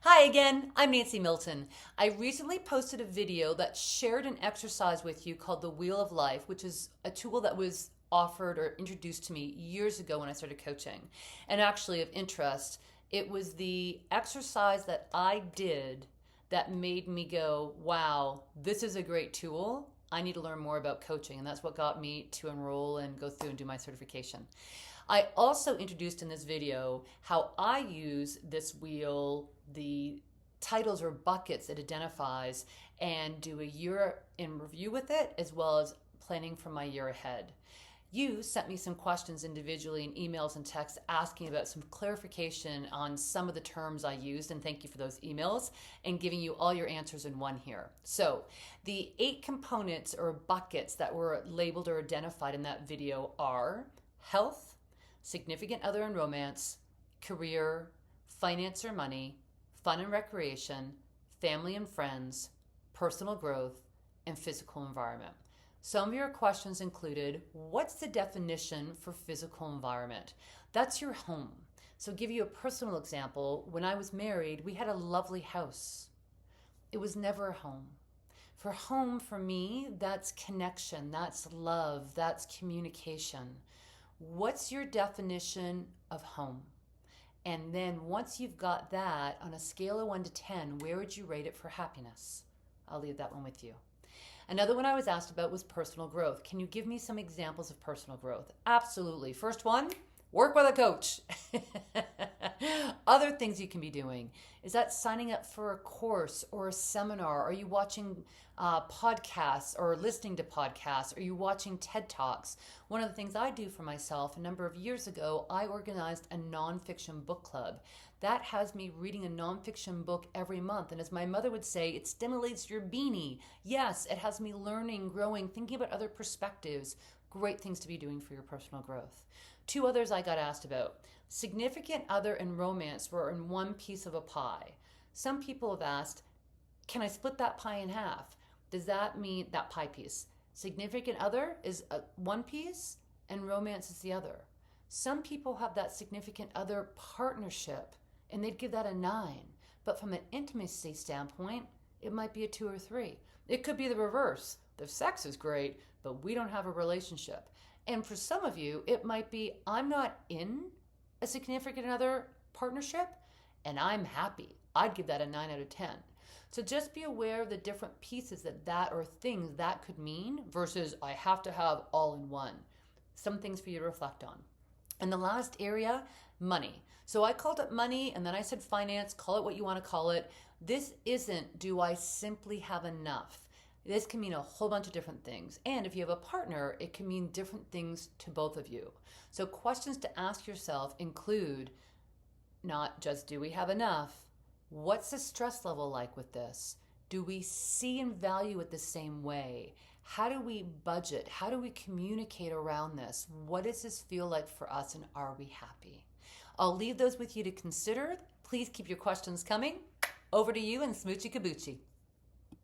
Hi again, I'm Nancy Milton. I recently posted a video that shared an exercise with you called the Wheel of Life, which is a tool that was offered or introduced to me years ago when I started coaching. And actually, of interest, it was the exercise that I did that made me go, wow, this is a great tool. I need to learn more about coaching. And that's what got me to enroll and go through and do my certification. I also introduced in this video how I use this wheel, the titles or buckets it identifies, and do a year in review with it, as well as planning for my year ahead. You sent me some questions individually in emails and texts asking about some clarification on some of the terms I used, and thank you for those emails and giving you all your answers in one here. So the 8 components or buckets that were labeled or identified in that video are health, significant other and romance, career, finance or money, fun and recreation, family and friends, personal growth, and physical environment. Some of your questions included, what's the definition for physical environment? That's your home. So give you a personal example. When I was married, we had a lovely house. It was never a home. For home, for me, that's connection, that's love, that's communication. What's your definition of home? And then once you've got that, on a scale of 1 to 10, where would you rate it for happiness? I'll leave that one with you. Another one I was asked about was personal growth. Can you give me some examples of personal growth? Absolutely. First one, work with a coach. Other things you can be doing. Is that signing up for a course or a seminar? Are you watching podcasts or listening to podcasts? Are you watching TED Talks? One of the things I do for myself, a number of years ago, I organized a nonfiction book club. That has me reading a nonfiction book every month. And as my mother would say, it stimulates your beanie. Yes, it has me learning, growing, thinking about other perspectives. Great things to be doing for your personal growth. 2 others I got asked about. Significant other and romance were in one piece of a pie. Some people have asked, can I split that pie in half? Does that mean that pie piece? Significant other is one piece and romance is the other. Some people have that significant other partnership and they'd give that a 9. But from an intimacy standpoint, it might be a 2 or 3. It could be the reverse. The sex is great, but we don't have a relationship. And for some of you, it might be, I'm not in a significant other partnership and I'm happy. I'd give that a 9 out of 10. So just be aware of the different pieces that or things that could mean versus I have to have all in one. Some things for you to reflect on. And the last area, money. So I called it money and then I said finance, call it what you want to call it. This isn't, do I simply have enough? This can mean a whole bunch of different things. And if you have a partner, it can mean different things to both of you. So questions to ask yourself include not just do we have enough? What's the stress level like with this? Do we see and value it the same way? How do we budget? How do we communicate around this? What does this feel like for us and are we happy? I'll leave those with you to consider. Please keep your questions coming. Over to you and Smoochie Kabuchi.